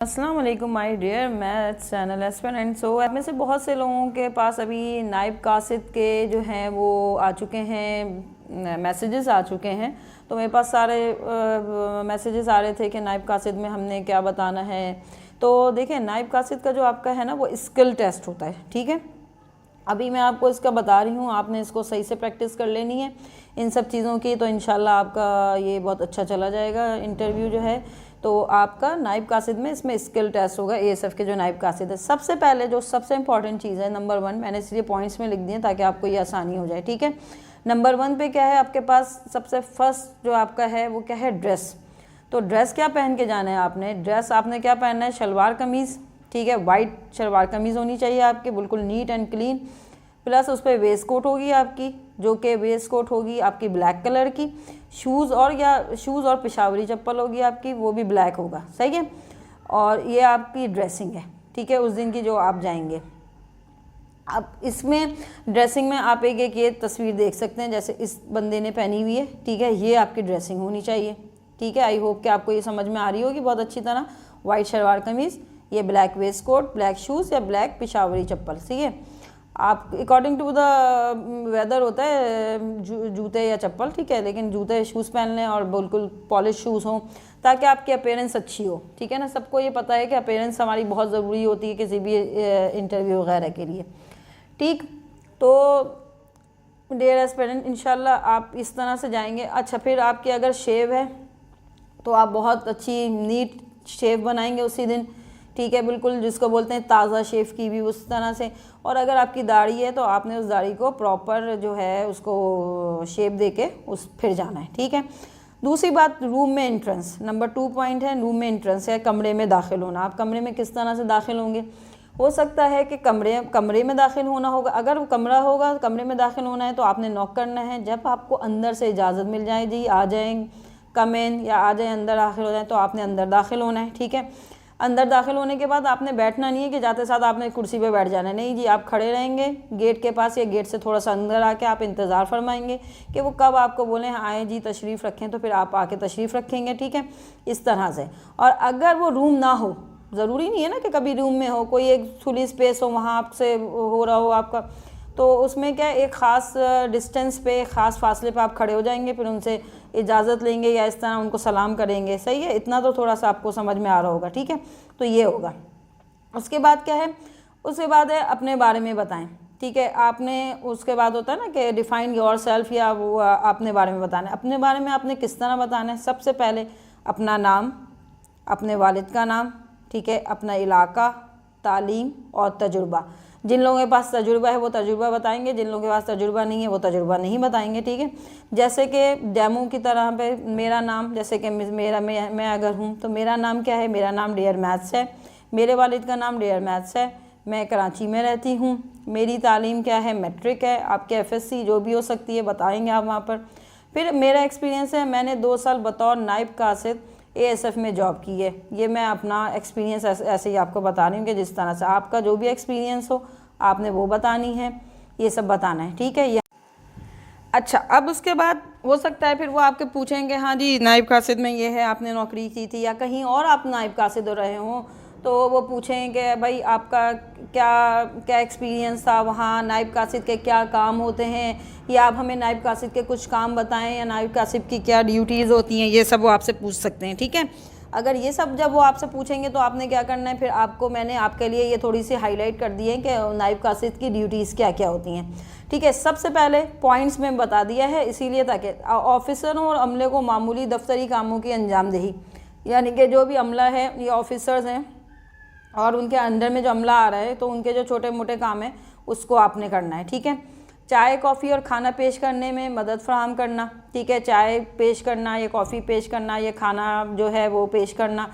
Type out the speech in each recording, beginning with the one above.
अस्सलाम वालेकुम my dear maths channel aspirant. So आप में से बहुत से लोगों के पास अभी नाइब कासिद के जो हैं वो आ चुके हैं, मैसेजेस आ चुके हैं। तो मेरे पास सारे मैसेजेस आ रहे थे कि नाइब कासिद में हमने क्या बताना है। तो देखिए, नाइब कासिद का जो आपका है ना वो स्किल टेस्ट होता है, ठीक है। अभी मैं आपको इसका बता रही हूँ, आपने इसको सही से प्रैक्टिस कर लेनी है इन सब चीज़ों की, तो इंशाल्लाह आपका ये बहुत अच्छा चला जाएगा इंटरव्यू जो है। तो आपका नाइब कासिद में इसमें स्किल टेस्ट होगा, एएसएफ के जो नाइब कासिद है। सबसे पहले जो सबसे इंपॉर्टेंट चीज़ है, नंबर 1, मैंने इसलिए पॉइंट्स में लिख दिए ताकि आपको ये आसानी हो जाए, ठीक है। नंबर 1 पे क्या है आपके पास, सबसे फर्स्ट जो आपका है वो क्या है, ड्रेस। तो ड्रेस क्या पहन के जाना है आपने, ड्रेस आपने क्या पहनना है, शलवार कमीज़, ठीक है। वाइट शलवार कमीज़ होनी चाहिए आपकी, बिल्कुल नीट एंड क्लीन। प्लस उस पर वेस्ट कोट होगी आपकी, जो कि वेस्ट कोट होगी आपकी ब्लैक कलर की। शूज़ और पेशावरी चप्पल होगी आपकी, वो भी ब्लैक होगा, सही है। और ये आपकी ड्रेसिंग है, ठीक है, उस दिन की जो आप जाएंगे। अब इसमें ड्रेसिंग में आप एक ये तस्वीर देख सकते हैं, जैसे इस बंदे ने पहनी हुई है, ठीक है। ये आपकी ड्रेसिंग होनी चाहिए, ठीक है। आई होप कि आपको ये समझ में आ रही होगी बहुत अच्छी तरह। वाइट शलवार कमीज़, ये black waistcoat, black shoes या ब्लैक पेशावरी चप्पल, ठीक है। आप अकॉर्डिंग टू द वेदर होता है जूते या चप्पल, ठीक है, लेकिन जूते शूज़ पहन लें और बिल्कुल पॉलिश शूज़ हों ताकि आपकी अपीयरेंस अच्छी हो, ठीक है ना। सबको ये पता है कि अपीयरेंस हमारी बहुत ज़रूरी होती है किसी भी इंटरव्यू वगैरह के लिए, ठीक। तो डियर एस्पिरेंट, इंशाल्लाह आप इस तरह से जाएंगे। अच्छा, फिर आपकी अगर शेव है तो आप बहुत अच्छी नीट शेव बनाएंगे उसी दिन, ठीक है, बिल्कुल जिसको बोलते हैं ताज़ा शेव की भी उस तरह से। और अगर आपकी दाढ़ी है तो आपने उस दाढ़ी को प्रॉपर जो है उसको शेप दे के फिर जाना है, ठीक है। दूसरी बात, रूम में एंट्रेंस, नंबर 2 पॉइंट है, रूम में एंट्रेंस है, कमरे में दाखिल होना। आप कमरे में किस तरह से दाखिल होंगे, हो सकता है कि कमरे में दाखिल होना होगा। अगर वो कमरा होगा, कमरे में दाखिल होना है तो आपने नॉक करना है। जब आपको अंदर से इजाज़त मिल जाए, जी आ जाएँ, कम इन, या आ जाए अंदर दाखिल हो जाए, तो आपने अंदर दाखिल होना है, ठीक है। अंदर दाखिल होने के बाद आपने बैठना नहीं है कि जाते साथ आपने कुर्सी पे बैठ जाना है, नहीं जी, आप खड़े रहेंगे गेट के पास या गेट से थोड़ा सा अंदर आके आप इंतज़ार फरमाएंगे कि वो कब आपको बोलें आए जी तशरीफ़ रखें, तो फिर आप आके तशरीफ़ रखेंगे, ठीक है, इस तरह से। और अगर वो रूम ना हो, ज़रूरी नहीं है ना कि कभी रूम में हो, कोई एक खुली स्पेस हो वहाँ आपसे हो रहा हो आपका, तो उसमें क्या एक ख़ास डिस्टेंस पे, ख़ास फासले पे आप खड़े हो जाएंगे, फिर उनसे इजाज़त लेंगे या इस तरह उनको सलाम करेंगे, सही है। इतना तो थोड़ा सा आपको समझ में आ रहा होगा, ठीक है। तो ये होगा। उसके बाद क्या है, उसके बाद है अपने बारे में बताएं, ठीक है। आपने उसके बाद होता है ना कि डिफ़ाइन योर सेल्फ, या वो अपने बारे में बताना है। अपने बारे में आपने किस तरह बताना है, सबसे पहले अपना नाम, अपने वालिद का नाम, ठीक है, अपना इलाका, तालीम और तजुर्बा। जिन लोगों के पास तजुर्बा है वो तजुर्बा बताएंगे, जिन लोगों के पास तजुर्बा नहीं है वो तजुर्बा नहीं बताएंगे, ठीक है। जैसे कि डेमो की तरह पे मेरा नाम, जैसे कि मैं अगर हूँ तो मेरा नाम क्या है, मेरा नाम डियर मैथ्स है, मेरे वालिद का नाम डियर मैथ्स है, मैं कराची में रहती हूँ, मेरी तालीम क्या है, मैट्रिक है, आपके एफएससी जो भी हो सकती है बताएंगे आप वहाँ पर। फिर मेरा एक्सपीरियंस है, मैंने 2 साल बतौर नाइब कासिद एएसएफ में जॉब की है। ये मैं अपना एक्सपीरियंस ऐसे ही आपको बता रही हूँ कि जिस तरह से आपका जो भी एक्सपीरियंस हो आपने वो बतानी है, ये सब बताना है, ठीक है। ये अच्छा, अब उसके बाद हो सकता है फिर वो आपके पूछेंगे हाँ जी नाइब कासिद में ये है, आपने नौकरी की थी या कहीं और आप नाइब कासिद हो रहे हों, तो वो पूछेंगे भाई आपका क्या क्या एक्सपीरियंस था वहाँ, नाइब कासिद के क्या काम होते हैं, या आप हमें नाइब कासिद के कुछ काम बताएं, या नाइब कासिद की क्या ड्यूटीज़ होती हैं, ये सब वो आपसे पूछ सकते हैं, ठीक है। अगर ये सब जब वो आपसे पूछेंगे तो आपने क्या करना है, फिर आपको मैंने आपके लिए ये थोड़ी सी हाईलाइट कर दी है कि नाइब कासिद की ड्यूटीज़ क्या क्या होती हैं, ठीक है। सबसे पहले पॉइंट्स में बता दिया है, इसीलिए ताकि ऑफिसरों और अमले को मामूली दफ्तरी कामों की अंजामदेही, यानी कि जो भी अमला है, ये ऑफिसर्स हैं और उनके अंडर में जो अमला आ रहा है, तो उनके जो छोटे मोटे काम हैं उसको आपने करना है, ठीक है। चाय कॉफ़ी और खाना पेश करने में मदद फराहम करना, ठीक है। चाय पेश करना, ये कॉफ़ी पेश करना, ये खाना जो है वो पेश करना,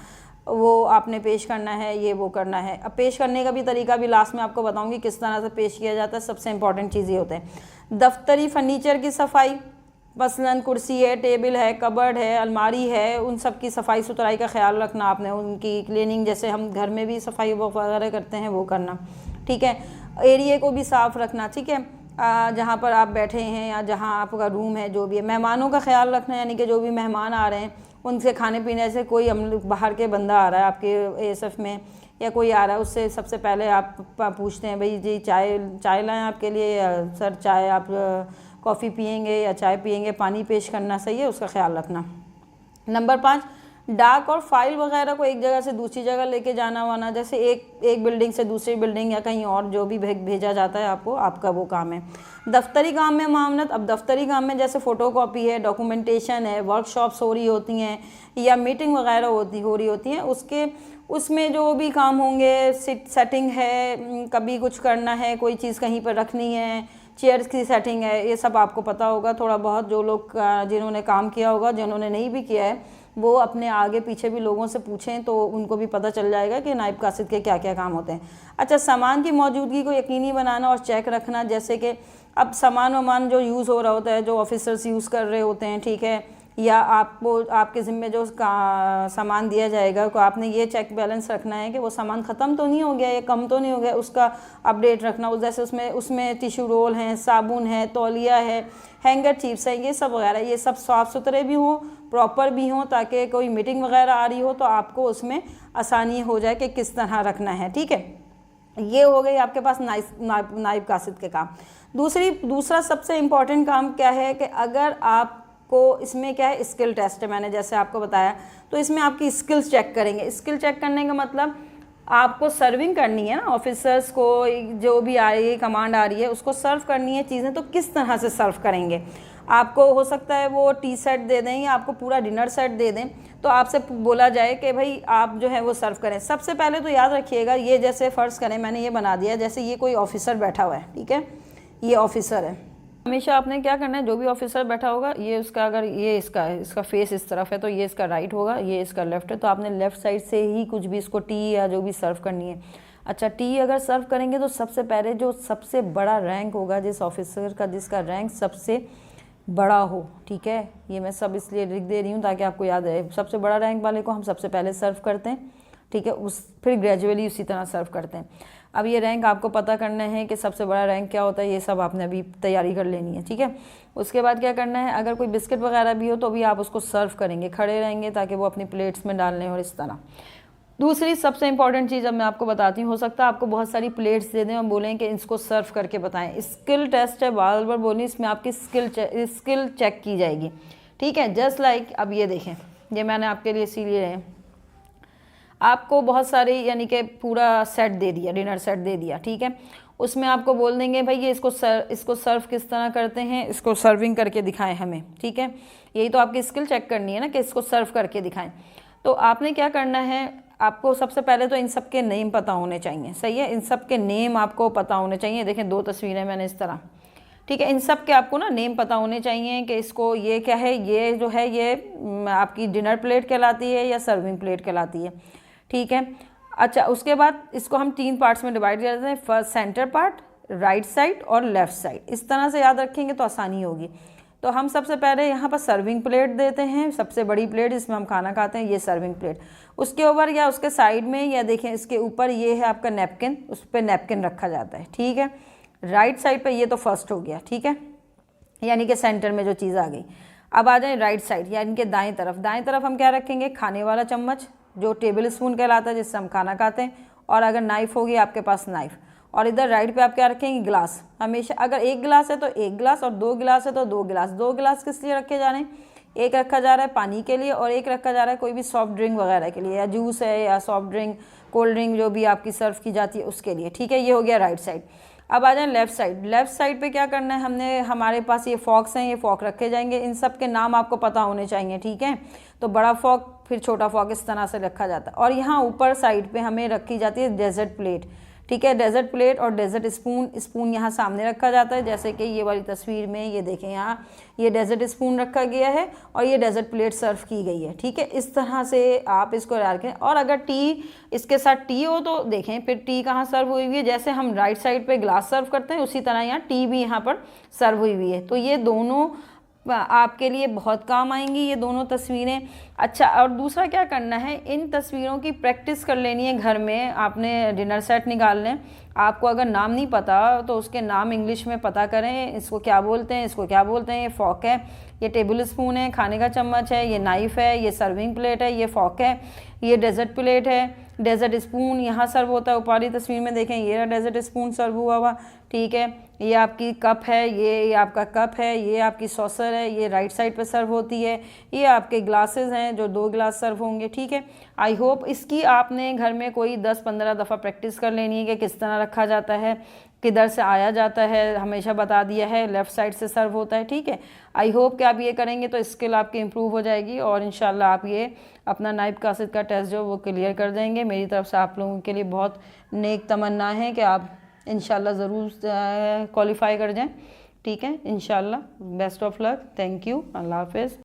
वो आपने पेश करना है, ये वो करना है। अब पेश करने का भी तरीका भी लास्ट में आपको बताऊंगी किस तरह से पेश किया जाता है। सबसे इंपॉर्टेंट चीज़ ये होते हैं दफ्तरी फर्नीचर की सफाई, मसलन कुर्सी है, टेबल है, कबर्ड है, अलमारी है, उन सब की सफाई सुथराई का ख्याल रखना आपने, उनकी क्लीनिंग, जैसे हम घर में भी सफाई वगैरह करते हैं वो करना, ठीक है। एरिए को भी साफ़ रखना, ठीक है, जहाँ पर आप बैठे हैं या जहाँ आपका रूम है, जो भी है। मेहमानों का ख्याल रखना, यानी कि जो भी मेहमान आ रहे हैं उनसे खाने पीने से कोई हम लोग बाहर के बंदा आ रहा है आपके ASF में या कोई आ रहा है, उससे सबसे पहले आप पूछते हैं भाई जी चाय लाएं आपके लिए, या सर चाय आप कॉफ़ी पियेंगे या चाय पियेंगे, पानी पेश करना, सही है, उसका ख्याल रखना। नंबर 5, डाक और फाइल वगैरह को एक जगह से दूसरी जगह लेके जाना वाना, जैसे एक बिल्डिंग से दूसरी बिल्डिंग या कहीं और जो भी भेजा जाता है आपको, आपका वो काम है। दफ्तरी काम में मामलत, अब दफ्तरी काम में जैसे फ़ोटोकॉपी है, डॉक्यूमेंटेशन है, वर्कशॉप्स हो रही होती हैं या मीटिंग वगैरह हो रही होती हैं, उसमें जो भी काम होंगे, सेटिंग है, कभी कुछ करना है, कोई चीज़ कहीं पर रखनी है, चेयर्स की सेटिंग है, ये सब आपको पता होगा थोड़ा बहुत। जो लोग जिन्होंने काम किया होगा, जिन्होंने नहीं भी किया है, वो अपने आगे पीछे भी लोगों से पूछें तो उनको भी पता चल जाएगा कि नायब कासिद के क्या क्या काम होते हैं। अच्छा, सामान की मौजूदगी को यकीनी बनाना और चेक रखना, जैसे कि अब सामान जो यूज़ हो रहा होता है, जो ऑफिसर्स यूज़ कर रहे होते हैं, ठीक है, या आपको आपके ज़िम्मे जो सामान दिया जाएगा को आपने ये चेक बैलेंस रखना है कि वो सामान ख़त्म तो नहीं हो गया या कम तो नहीं हो गया, उसका अपडेट रखना। जैसे उसमें टिश्यू रोल हैं, साबुन है, तौलिया है, हैंगर चिप्स है, ये सब वगैरह, ये सब साफ़ सुथरे भी हों, प्रॉपर भी हों, ताकि कोई मीटिंग वगैरह आ रही हो तो आपको उसमें आसानी हो जाए कि किस तरह रखना है, ठीक है। ये हो गई आपके पास नायब कासिद के काम। दूसरा सबसे इम्पॉर्टेंट काम क्या है कि अगर आपको इसमें क्या है, स्किल टेस्ट है, मैंने जैसे आपको बताया, तो इसमें आपकी स्किल्स चेक करेंगे। स्किल चेक करने का मतलब आपको सर्विंग करनी है ना, ऑफिसर्स को जो भी आ रही है, कमांड आ रही है, उसको सर्व करनी है चीज़ें, तो किस तरह से सर्व करेंगे। आपको हो सकता है वो टी सेट दे दें या आपको पूरा डिनर सेट दे दें, तो आपसे बोला जाए कि भाई आप जो है वो सर्व करें। सबसे पहले तो याद रखिएगा, ये जैसे फ़र्ज़ करें मैंने ये बना दिया, जैसे ये कोई ऑफिसर बैठा हुआ है, ठीक है, ये ऑफिसर है। हमेशा आपने क्या करना है, जो भी ऑफिसर बैठा होगा, ये उसका अगर ये इसका फेस इस तरफ है तो ये इसका राइट होगा, ये इसका लेफ़्ट है, तो आपने लेफ़्ट साइड से ही कुछ भी इसको टी या जो भी सर्व करनी है। अच्छा, टी अगर सर्व करेंगे तो सबसे पहले जो सबसे बड़ा रैंक होगा जिस ऑफिसर का, जिसका रैंक सबसे बड़ा हो, ठीक है, ये मैं सब इसलिए लिख दे रही हूँ ताकि आपको याद रहे, सबसे बड़ा रैंक वाले को हम सबसे पहले सर्व करते हैं, ठीक है, फिर ग्रेजुअली उसी तरह सर्व करते हैं। अब ये रैंक आपको पता करना है कि सबसे बड़ा रैंक क्या होता है, ये सब आपने अभी तैयारी कर लेनी है, ठीक है। उसके बाद क्या करना है, अगर कोई बिस्किट वगैरह भी हो तो भी आप उसको सर्व करेंगे, खड़े रहेंगे ताकि वो अपनी प्लेट्स में डालने और इस तरह। दूसरी सबसे इंपॉर्टेंट चीज़ अब मैं आपको बताती हूँ, हो सकता है आपको बहुत सारी प्लेट्स दे दें और बोलें कि इसको सर्व करके बताएं। स्किल टेस्ट है, बार बार बोली, इसमें आपकी स्किल चेक की जाएगी, ठीक है। जस्ट लाइक अब ये देखें, ये मैंने आपके लिए इसीलिए है, आपको बहुत सारी यानी कि पूरा सेट दे दिया, डिनर सेट दे दिया, ठीक है। उसमें आपको बोल देंगे भाई ये इसको सर्व किस तरह करते हैं, इसको सर्विंग करके दिखाएं हमें, ठीक है। यही तो आपकी स्किल चेक करनी है ना कि इसको सर्व करके दिखाएं। तो आपने क्या करना है, आपको सबसे पहले तो इन सब के नेम पता होने चाहिए, सही है, इन सब के नेम आपको पता होने चाहिए। देखें 2 तस्वीरें मैंने इस तरह, ठीक है, इन सब के आपको ना नेम पता होने चाहिए कि इसको ये क्या है, ये जो है ये आपकी डिनर प्लेट कहलाती है या सर्विंग प्लेट कहलाती है, ठीक है। अच्छा, उसके बाद इसको हम 3 पार्ट्स में डिवाइड कर देते हैं, first centre part, right side और लेफ़्ट साइड। इस तरह से याद रखेंगे तो आसानी होगी। तो हम सबसे पहले यहाँ पर सर्विंग प्लेट देते हैं, सबसे बड़ी प्लेट जिसमें हम खाना खाते हैं, ये सर्विंग प्लेट। उसके ऊपर या उसके साइड में या देखें इसके ऊपर ये है आपका नैपकिन, उस पर नैपकिन रखा जाता है, ठीक है। राइट साइड पे ये तो फर्स्ट हो गया, ठीक है, यानी कि सेंटर में जो चीज़ आ गई। अब आ जाए राइट साइड, यानी कि दाएं तरफ हम क्या रखेंगे, खाने वाला चम्मच जो टेबल स्पून कहलाता है जिससे हम खाना खाते हैं, और अगर नाइफ़ होगी आपके पास नाइफ़, और इधर राइट पे आप क्या रखेंगे, ग्लास। हमेशा अगर 1 गिलास है तो 1 गिलास और 2 गिलास है तो 2 गिलास। 2 गिलास किस लिए रखे जा रहे हैं, एक रखा जा रहा है पानी के लिए और एक रखा जा रहा है कोई भी सॉफ्ट ड्रिंक वगैरह के लिए, या जूस है या सॉफ्ट ड्रिंक, कोल्ड ड्रिंक जो भी आपकी सर्व की जाती है उसके लिए, ठीक है। ये हो गया राइट साइड। अब आ जाए लेफ़्ट साइड। लेफ़्ट साइड पे क्या करना है, हमने हमारे पास ये फॉक्स हैं, ये फॉक रखे जाएंगे, इन सब के नाम आपको पता होने चाहिए, ठीक है। तो बड़ा फॉक, फिर छोटा फॉक, इस तरह से रखा जाता है। और यहाँ ऊपर साइड पे हमें रखी जाती है डेजर्ट प्लेट, ठीक है। डेजर्ट प्लेट और डेजर्ट स्पून यहाँ सामने रखा जाता है, जैसे कि ये वाली तस्वीर में ये देखें, यहाँ ये डेजर्ट स्पून रखा गया है और ये डेजर्ट प्लेट सर्व की गई है, ठीक है। इस तरह से आप इसको रखें। और अगर टी इसके साथ टी हो तो देखें फिर टी कहाँ सर्व हुई हुई है, जैसे हम राइट साइड पे ग्लास सर्व करते हैं उसी तरह यहाँ टी भी यहाँ पर सर्व हुई हुई है। तो ये दोनों आपके लिए बहुत काम आएंगी ये दोनों तस्वीरें। अच्छा, और दूसरा क्या करना है, इन तस्वीरों की प्रैक्टिस कर लेनी है घर में। आपने डिनर सेट निकाल लें, आपको अगर नाम नहीं पता तो उसके नाम इंग्लिश में पता करें, इसको क्या बोलते हैं, इसको क्या बोलते हैं। ये फॉक है, ये टेबल स्पून है, खाने का चम्मच है, ये नाइफ़ है, ये सर्विंग प्लेट है, ये फॉक है, ये डेजर्ट प्लेट है, डेजर्ट स्पून यहाँ सर्व होता है। ऊपरी तस्वीर में देखें, ये डेजर्ट स्पून सर्व हुआ, ठीक है। ये आपकी कप है, ये आपका कप है, ये आपकी सॉसर है, ये राइट साइड पे सर्व होती है। ये आपके ग्लासेस हैं जो 2 ग्लास सर्व होंगे, ठीक है। आई होप इसकी आपने घर में कोई 10-15 दफ़ा प्रैक्टिस कर लेनी है कि किस तरह रखा जाता है, किधर से आया जाता है, हमेशा बता दिया है, लेफ़्ट साइड से सर्व होता है, ठीक है। आई होप कि आप ये करेंगे तो स्किल आपकी इम्प्रूव हो जाएगी और इंशाल्लाह आप ये अपना नाइफ कासिद का टेस्ट जो वो क्लियर कर देंगे। मेरी तरफ से आप लोगों के लिए बहुत नेक तमन्ना है कि आप इंशाल्लाह ज़रूर क्वालिफाई कर जाएं, ठीक है। इंशाल्लाह best of luck, thank you, अल्लाह हाफ़िज़।